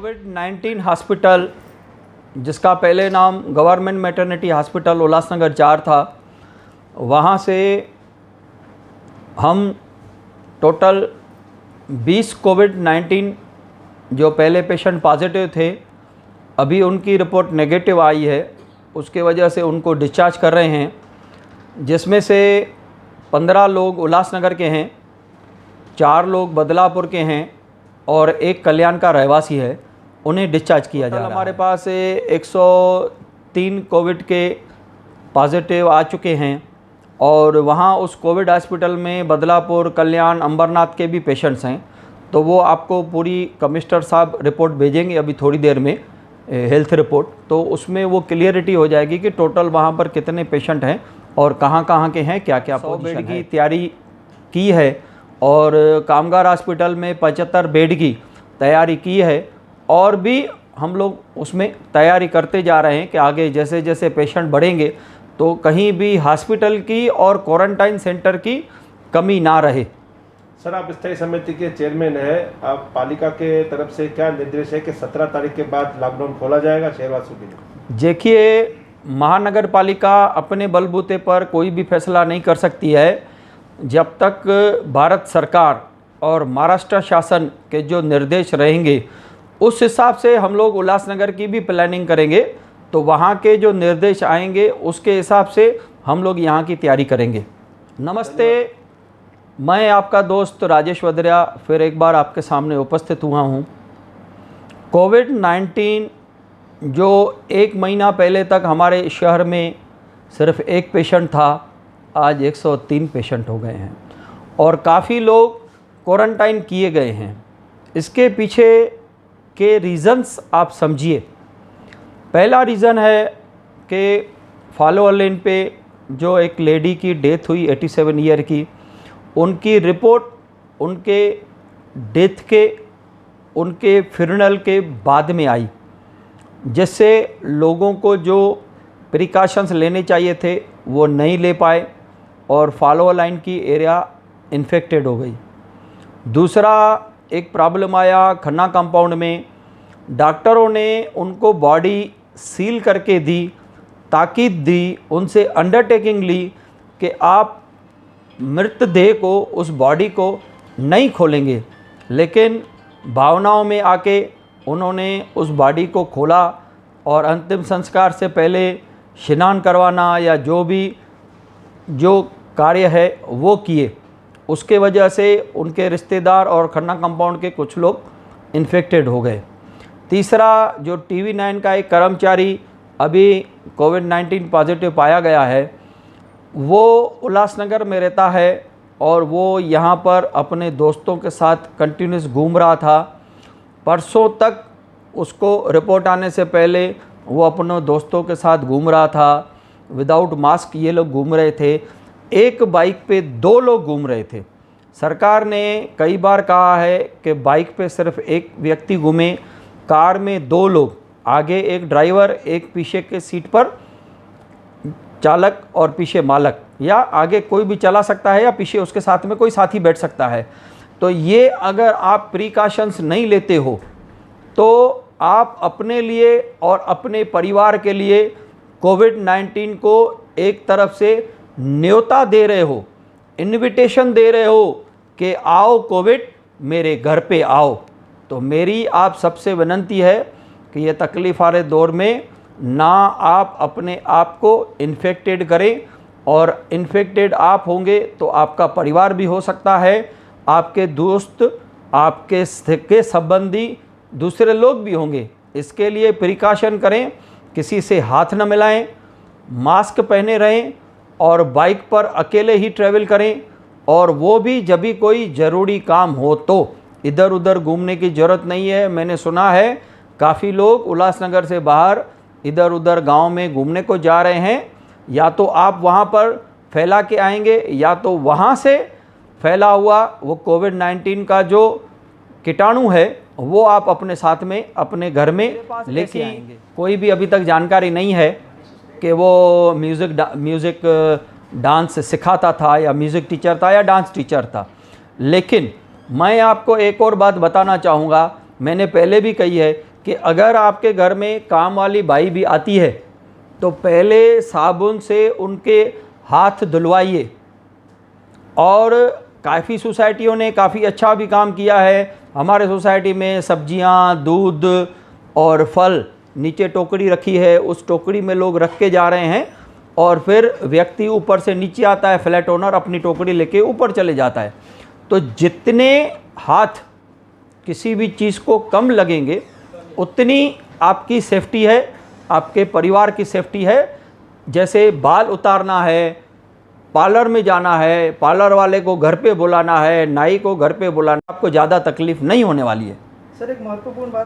कोविड-19 hospital, जिसका पहले नाम गवर्नमेंट मैटरनिटी हॉस्पिटल उल्लासनगर 4 था, वहाँ से हम टोटल 20 कोविड-19 जो पहले पेशेंट पॉजिटिव थे, अभी उनकी रिपोर्ट नेगेटिव आई है। उसके वजह से उनको डिस्चार्ज कर रहे हैं, जिसमें से 15 लोग उल्लासनगर के हैं, 4 लोग बदलापुर के हैं और 1 कल्याण का रहवासी है। उन्हें डिस्चार्ज किया जा रहा है। हमारे पास 103 कोविड के पॉजिटिव आ चुके हैं और वहाँ उस कोविड हॉस्पिटल में बदलापुर, कल्याण, अंबरनाथ के भी पेशेंट्स हैं। तो वो आपको पूरी कमिश्नर साहब रिपोर्ट भेजेंगे अभी थोड़ी देर में, हेल्थ रिपोर्ट। तो उसमें वो क्लियरिटी हो जाएगी कि टोटल वहाँ पर कितने पेशेंट हैं और कहाँ के हैं, क्या क्या बेड की तैयारी की है। और कामगार हॉस्पिटल में 75 बेड की तैयारी की है और भी हम लोग उसमें तैयारी करते जा रहे हैं कि आगे जैसे जैसे पेशेंट बढ़ेंगे तो कहीं भी हॉस्पिटल की और क्वारंटाइन सेंटर की कमी ना रहे। सर, आप स्थायी समिति के चेयरमैन हैं, आप पालिका के तरफ से क्या निर्देश है कि 17 तारीख के बाद लॉकडाउन खोला जाएगा शहरवासियों के लिए? देखिए, महानगर पालिका अपने बलबूते पर कोई भी फैसला नहीं कर सकती है जब तक भारत सरकार और महाराष्ट्र शासन के जो निर्देश रहेंगे उस हिसाब से हम लोग उल्लासनगर की भी प्लानिंग करेंगे। तो वहाँ के जो निर्देश आएंगे उसके हिसाब से हम लोग यहाँ की तैयारी करेंगे। नमस्ते, मैं आपका दोस्त राजेश वद्रिया फिर एक बार आपके सामने उपस्थित हुआ हूँ। कोविड-19 जो 1 महीना पहले तक हमारे शहर में सिर्फ 1 पेशेंट था, आज 103 पेशेंट हो गए हैं और काफ़ी लोग क्वारंटाइन किए गए हैं। इसके पीछे के रीज़न्स आप समझिए। पहला रीज़न है कि फॉलो लेन पे जो एक लेडी की डेथ हुई 87 ईयर की, उनकी रिपोर्ट उनके डेथ के, उनके फ्यूनरल के बाद में आई, जिससे लोगों को जो प्रिकॉशंस लेने चाहिए थे वो नहीं ले पाए और फॉलो लाइन की एरिया इन्फेक्टेड हो गई। दूसरा एक प्रॉब्लम आया खन्ना कंपाउंड में, डॉक्टरों ने उनको बॉडी सील करके दी, ताकीद दी, उनसे अंडरटेकिंग ली कि आप मृतदेह को, उस बॉडी को नहीं खोलेंगे। लेकिन भावनाओं में आके उन्होंने उस बॉडी को खोला और अंतिम संस्कार से पहले स्नान करवाना या जो कार्य है वो किए। उसके वजह से उनके रिश्तेदार और खन्ना कंपाउंड के कुछ लोग इन्फेक्टेड हो गए। तीसरा, जो TV9 का एक कर्मचारी अभी कोविड-19 पॉजिटिव पाया गया है, वो उल्लासनगर में रहता है और वो यहाँ पर अपने दोस्तों के साथ कंटिन्यूस घूम रहा था। परसों तक उसको रिपोर्ट आने से पहले वो अपने दोस्तों के साथ घूम रहा था, विदाउट मास्क ये लोग घूम रहे थे। एक बाइक पे 2 लोग घूम रहे थे। सरकार ने कई बार कहा है कि बाइक पे सिर्फ 1 व्यक्ति घूमे, कार में 2 लोग, आगे एक ड्राइवर, एक पीछे के सीट पर चालक और पीछे मालक, या आगे कोई भी चला सकता है या पीछे उसके साथ में कोई साथी बैठ सकता है। तो ये अगर आप प्रिकॉशंस नहीं लेते हो तो आप अपने लिए और अपने परिवार के लिए कोविड-19 को एक तरफ से न्योता दे रहे हो, इनविटेशन दे रहे हो कि आओ कोविड मेरे घर पे आओ। तो मेरी आप सबसे विनती है कि ये तकलीफ़ वाले दौर में ना आप अपने आप को इन्फेक्टेड करें, और इन्फेक्टेड आप होंगे तो आपका परिवार भी हो सकता है, आपके दोस्त, आपके संबंधी, दूसरे लोग भी होंगे। इसके लिए प्रिकॉशन करें, किसी से हाथ न मिलाएं, मास्क पहने रहें और बाइक पर अकेले ही ट्रैवल करें, और वो भी जब भी कोई ज़रूरी काम हो तो। इधर उधर घूमने की ज़रूरत नहीं है। मैंने सुना है काफ़ी लोग उल्लासनगर से बाहर इधर उधर गांव में घूमने को जा रहे हैं। या तो आप वहां पर फैला के आएंगे या तो वहां से फैला हुआ वो कोविड-19 का जो कीटाणु है वो आप अपने साथ में, अपने घर में लेके आएंगे। कोई भी अभी तक जानकारी नहीं है कि वो म्यूज़िक डांस सिखाता था या म्यूज़िक टीचर था या डांस टीचर था। लेकिन मैं आपको एक और बात बताना चाहूँगा, मैंने पहले भी कही है कि अगर आपके घर में काम वाली बाई भी आती है तो पहले साबुन से उनके हाथ धुलवाइए। और काफ़ी सोसाइटियों ने काफ़ी अच्छा भी काम किया है। हमारे सोसाइटी में सब्जियां, दूध और फल नीचे टोकरी रखी है, उस टोकरी में लोग रख के जा रहे हैं और फिर व्यक्ति ऊपर से नीचे आता है, फ्लैट ओनर अपनी टोकरी लेके ऊपर चले जाता है। तो जितने हाथ किसी भी चीज़ को कम लगेंगे उतनी आपकी सेफ्टी है, आपके परिवार की सेफ्टी है। जैसे बाल उतारना है, पार्लर में जाना है, पार्लर वाले को घर पे बुलाना है, नाई को घर पे बुलाना, आपको ज़्यादा तकलीफ़ नहीं होने वाली है। सर एक महत्वपूर्ण बात